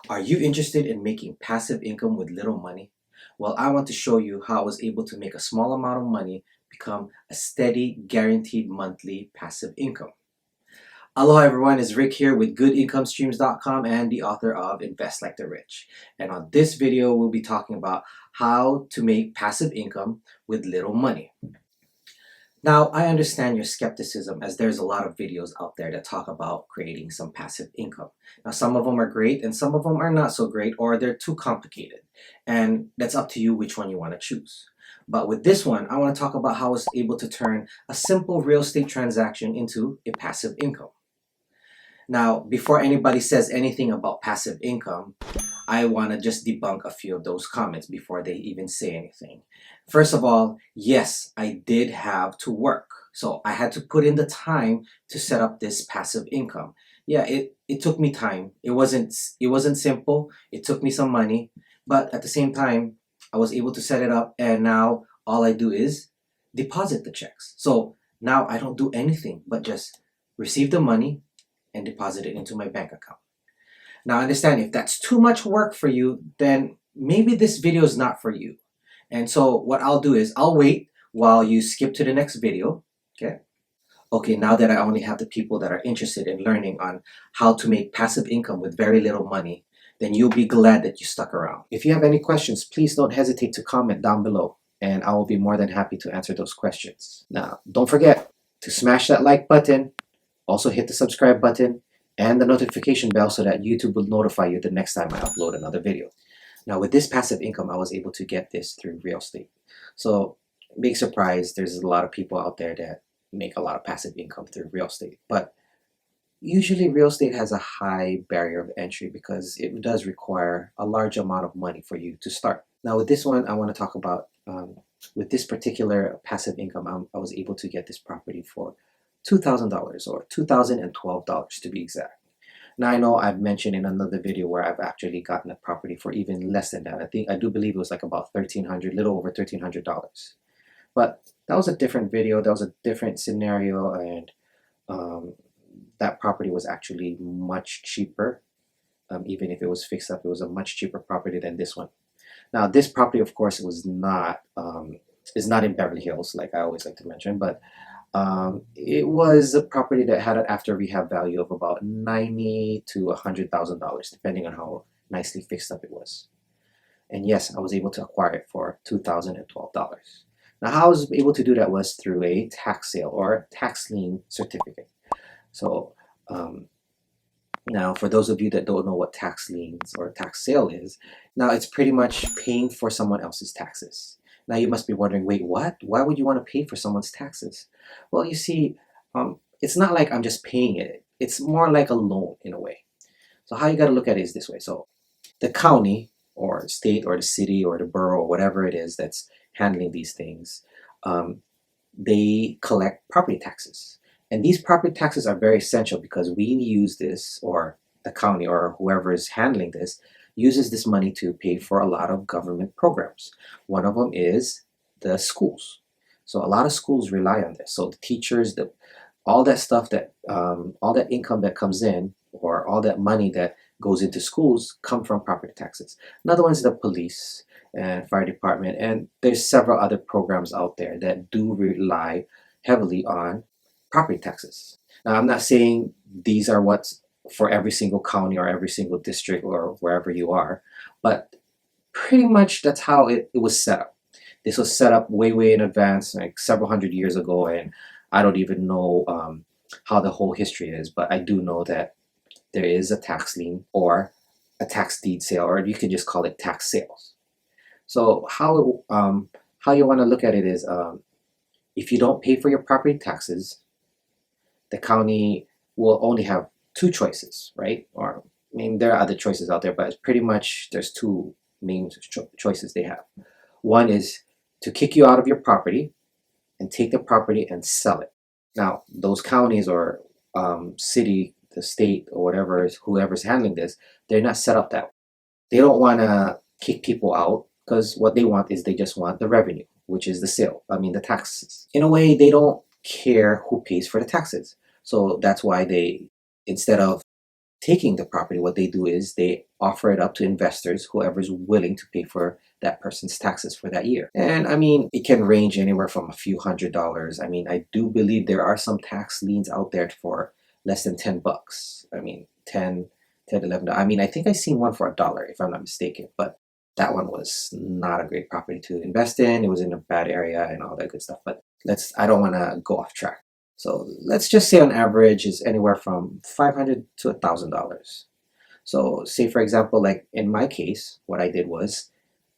Are you interested in making passive income with little money? Well, I want to show you how I was able to make a small amount of money become a steady, guaranteed monthly passive income. Aloha everyone, it's Rick here with goodincomestreams.com and the author of Invest Like the Rich. And on this video, we'll be talking about how to make passive income with little money. Now, I understand your skepticism as there's a lot of videos out there that talk about creating some passive income. Now, some of them are great and some of them are not so great, or they're too complicated. And that's up to you which one you want to choose. But with this one, I want to talk about how I was able to turn a simple real estate transaction into a passive income. Now, before anybody says anything about passive income, I want to just debunk a few of those comments before they even say anything. First of all, yes, I did have to work. So I had to put in the time to set up this passive income. Yeah, it took me time. It wasn't simple. It took me some money, but at the same time, I was able to set it up, and now all I do is deposit the checks. So now I don't do anything but just receive the money and deposit it into my bank account. Now understand, if that's too much work for you, then maybe this video is not for you. And so what I'll do is I'll wait while you skip to the next video. Okay. Okay, now that I only have the people that are interested in learning on how to make passive income with very little money, then you'll be glad that you stuck around. If you have any questions, please don't hesitate to comment down below, and I will be more than happy to answer those questions. Now, don't forget to smash that like button, also hit the subscribe button and the notification bell so that YouTube will notify you the next time I upload another video. Now, with this passive income, I was able to get this through real estate. So big surprise, there's a lot of people out there that make a lot of passive income through real estate. But usually real estate has a high barrier of entry because it does require a large amount of money for you to start. Now with this one, I want to talk about, with this particular passive income, I was able to get this property for $2,000 or $2,012 to be exact. Now I know I've mentioned in another video where I've actually gotten a property for even less than that. I do believe it was like about $1,300, little over $1,300. But that was a different video. That was a different scenario, and that property was actually much cheaper. Even if it was fixed up, it was a much cheaper property than this one. Now this property, of course, was not is not in Beverly Hills, like I always like to mention, but it was a property that had an after rehab value of about $90,000 to $100,000, depending on how nicely fixed up it was. And yes, I was able to acquire it for $2,012. Now, how I was able to do that was through a tax sale or tax lien certificate. So now, for those of you that don't know what tax liens or tax sale is, now it's pretty much paying for someone else's taxes. Now you must be wondering, wait, what? Why would you want to pay for someone's taxes? Well, you see, it's not like I'm just paying it. It's more like a loan in a way. So how you got to look at it is this way. So the county or state or the city or the borough or whatever it is that's handling these things, they collect property taxes. And these property taxes are very essential because we use this, or the county or whoever is handling this, uses this money to pay for a lot of government programs. One of them is the schools. So a lot of schools rely on this. So the teachers, all that stuff that, all that income that comes in, or all that money that goes into schools, come from property taxes. Another one is the police and fire department, and there's several other programs out there that do rely heavily on property taxes. Now, I'm not saying these are what's for every single county or every single district or wherever you are, but pretty much that's how it was set up. This was set up way in advance, like several hundred years ago, and I don't even know how the whole history is, but I do know that there is a tax lien or a tax deed sale, or you can just call it tax sales. So how you want to look at it is, if you don't pay for your property taxes, the county will only have two choices, right? Or, I mean, there are other choices out there, but it's pretty much there's two main choices they have. One is to kick you out of your property and take the property and sell it. Now, those counties or city, the state, or whatever, whoever's handling this, they're not set up that way. They don't want to kick people out because what they want is they just want the revenue, which is the taxes. In a way, they don't care who pays for the taxes. So that's why they, instead of taking the property, what they do is they offer it up to investors, whoever's willing to pay for that person's taxes for that year. And I mean, it can range anywhere from a few $100s. I mean, I do believe there are some tax liens out there for less than $10. I mean, 10, 11. I mean, I think I seen one for $1, if I'm not mistaken, but that one was not a great property to invest in. It was in a bad area and all that good stuff. But I don't want to go off track. So let's just say on average is anywhere from $500 to $1,000. So say for example, like in my case, what I did was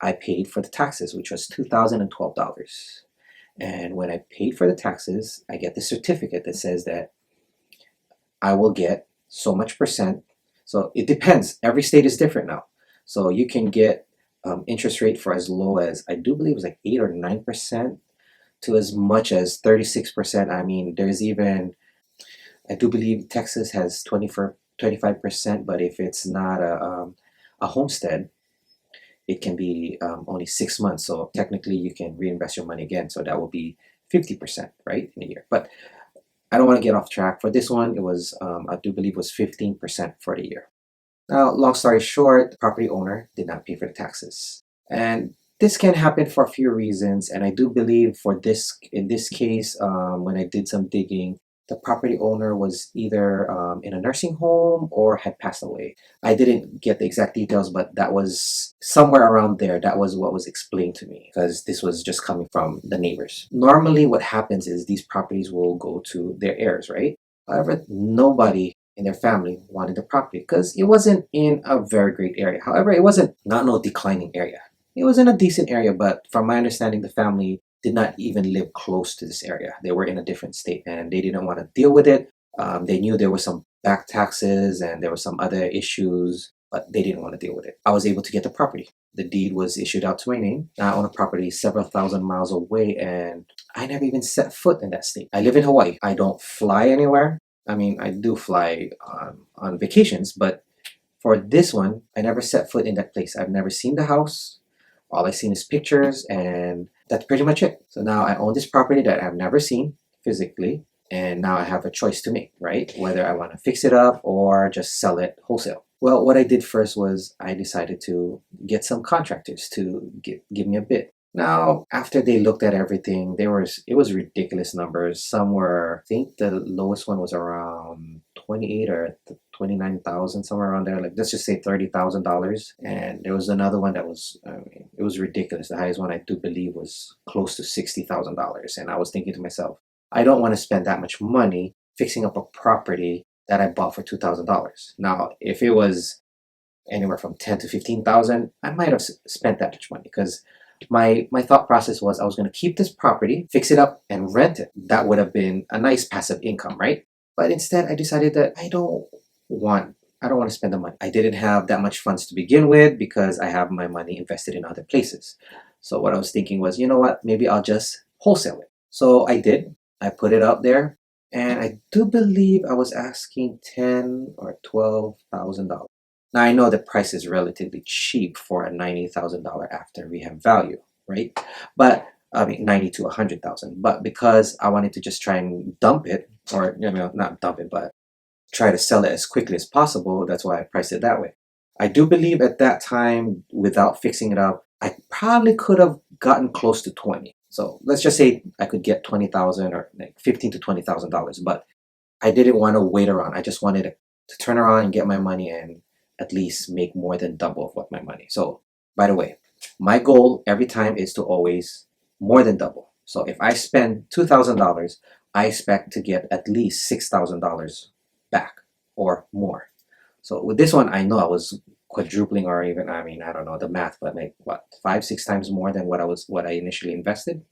I paid for the taxes, which was $2,012. And when I paid for the taxes, I get the certificate that says that I will get so much percent. So it depends. Every state is different now. So you can get interest rate for as low as, I do believe it was like 8 or 9%, to as much as 36%. I mean, there's even, I do believe Texas has 25%, but if it's not a homestead, it can be only 6 months. So technically you can reinvest your money again. So that will be 50%, right, in a year. But I don't want to get off track. For this one, it was, I do believe it was 15% for the year. Now, long story short, the property owner did not pay for the taxes. And this can happen for a few reasons. And I do believe in this case, when I did some digging, the property owner was either in a nursing home or had passed away. I didn't get the exact details, but that was somewhere around there. That was what was explained to me, because this was just coming from the neighbors. Normally what happens is these properties will go to their heirs, right? However, nobody in their family wanted the property because it wasn't in a very great area. However, it wasn't not no declining area. It was in a decent area, but from my understanding, the family did not even live close to this area. They were in a different state and they didn't want to deal with it. They knew there was some back taxes and there were some other issues, but they didn't want to deal with it. I was able to get the property. The deed was issued out to my name. I own a property several thousand miles away and I never even set foot in that state. I live in Hawaii. I don't fly anywhere. I mean, I do fly on vacations, but for this one, I never set foot in that place. I've never seen the house. All I've seen is pictures, and that's pretty much it. So now I own this property that I've never seen physically, and now I have a choice to make, right? Whether I want to fix it up or just sell it wholesale. Well, what I did first was I decided to get some contractors to give me a bid. Now, after they looked at everything, it was ridiculous numbers. Some were, I think the lowest one was around 28 or 29,000, somewhere around there. Like let's just say $30,000. And there was another one that was, I mean, it was ridiculous. The highest one I do believe was close to $60,000. And I was thinking to myself, I don't want to spend that much money fixing up a property that I bought for $2,000. Now, if it was anywhere from 10 to 15,000, I might have spent that much money because my thought process was I was going to keep this property, fix it up, and rent it. That would have been a nice passive income, right? But instead, I decided that I don't want to spend the money. I didn't have that much funds to begin with because I have my money invested in other places. So what I was thinking was, you know what? Maybe I'll just wholesale it. So I did. I put it out there, and I do believe I was asking $10,000 or $12,000. Now I know the price is relatively cheap for a $90,000 after rehab value, right? But I mean 90 to 100,000. But because I wanted to just try and dump it, or not dump it, but try to sell it as quickly as possible, that's why I priced it that way. I do believe at that time, without fixing it up, I probably could have gotten close to 20. So let's just say I could get 20,000 or like 15 to $20,000. But I didn't want to wait around. I just wanted to turn around and get my money and at least make more than double of what my money. So, by the way, my goal every time is to always more than double. So if I spend $2,000, I expect to get at least $6,000 back or more. So with this one, I know I was quadrupling, or even, I mean, I don't know the math, but like what, 5, 6 times more than what I initially invested.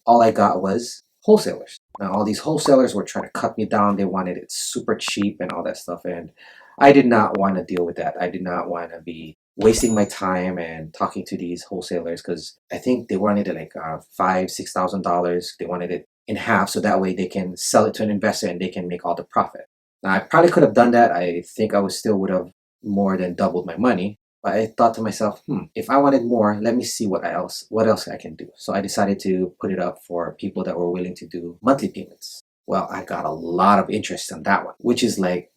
All I got was wholesalers. Now all these wholesalers were trying to cut me down. They wanted it super cheap and all that stuff, and I did not want to deal with that. I did not want to be wasting my time and talking to these wholesalers because I think they wanted it like $5,000, $6,000. They wanted it in half so that way they can sell it to an investor and they can make all the profit. Now I probably could have done that. I think I would have more than doubled my money. But I thought to myself, if I wanted more, let me see what else I can do. So I decided to put it up for people that were willing to do monthly payments. Well, I got a lot of interest on that one, which is like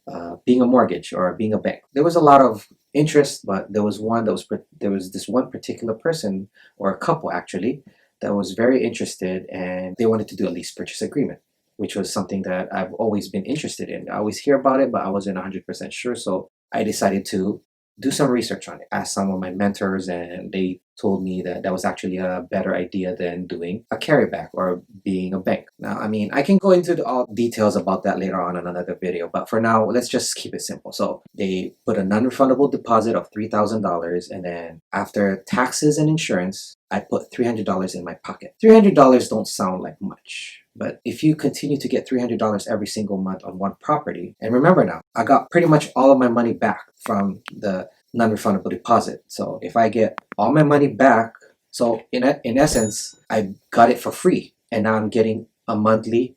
being a mortgage or being a bank. There was a lot of interest, but there was this one particular person, or a couple actually, that was very interested, and they wanted to do a lease purchase agreement, which was something that I've always been interested in. I always hear about it, but I wasn't 100% sure, so I decided to do some research on it. Asked some of my mentors, and they told me that that was actually a better idea than doing a carryback or being a bank. Now, I mean, I can go into all details about that later on in another video, but for now, let's just keep it simple. So they put a non-refundable deposit of $3,000, and then after taxes and insurance, I put $300 in my pocket. $300 don't sound like much, but if you continue to get $300 every single month on one property, and remember now, I got pretty much all of my money back from the non-refundable deposit. So if I get all my money back, so in essence, I got it for free, and now I'm getting a monthly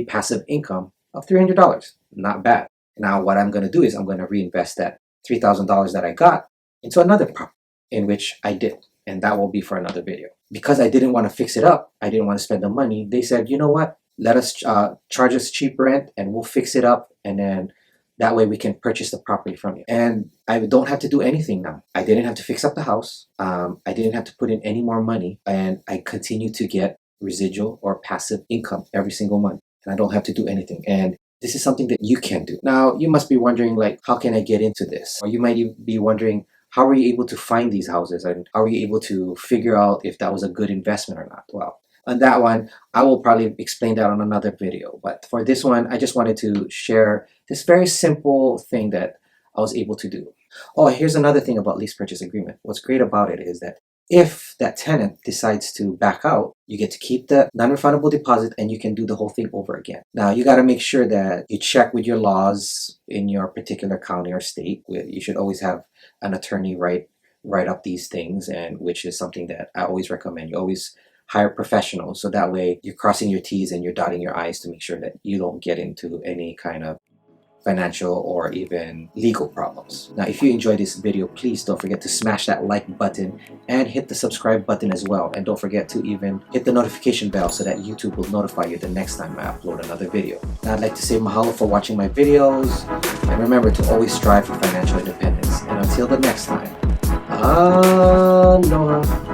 passive income of $300. Not bad. Now what I'm going to do is I'm going to reinvest that $3,000 that I got into another property, in which I did, and that will be for another video. Because I didn't want to fix it up, I didn't want to spend the money, they said, you know what, let us charge us cheap rent and we'll fix it up, and then that way we can purchase the property from you. And I don't have to do anything now. I didn't have to fix up the house. I didn't have to put in any more money, and I continue to get residual or passive income every single month, and I don't have to do anything. And this is something that you can do. Now, you must be wondering, like, how can I get into this? Or you might be wondering, how were you able to find these houses, and how were you able to figure out if that was a good investment or not? Well, on that one, I will probably explain that on another video. But for this one, I just wanted to share this very simple thing that I was able to do. Oh, here's another thing about lease purchase agreement. What's great about it is that if that tenant decides to back out, you get to keep the non-refundable deposit, and you can do the whole thing over again. Now, you got to make sure that you check with your laws in your particular county or state. You should always have an attorney write up these things, and which is something that I always recommend. You always hire professionals, so that way you're crossing your T's and you're dotting your I's to make sure that you don't get into any kind of financial or even legal problems. Now, if you enjoyed this video, please don't forget to smash that like button and hit the subscribe button as well. And don't forget to even hit the notification bell so that YouTube will notify you the next time I upload another video. Now, I'd like to say mahalo for watching my videos, and remember to always strive for financial independence. And until the next time, aloha.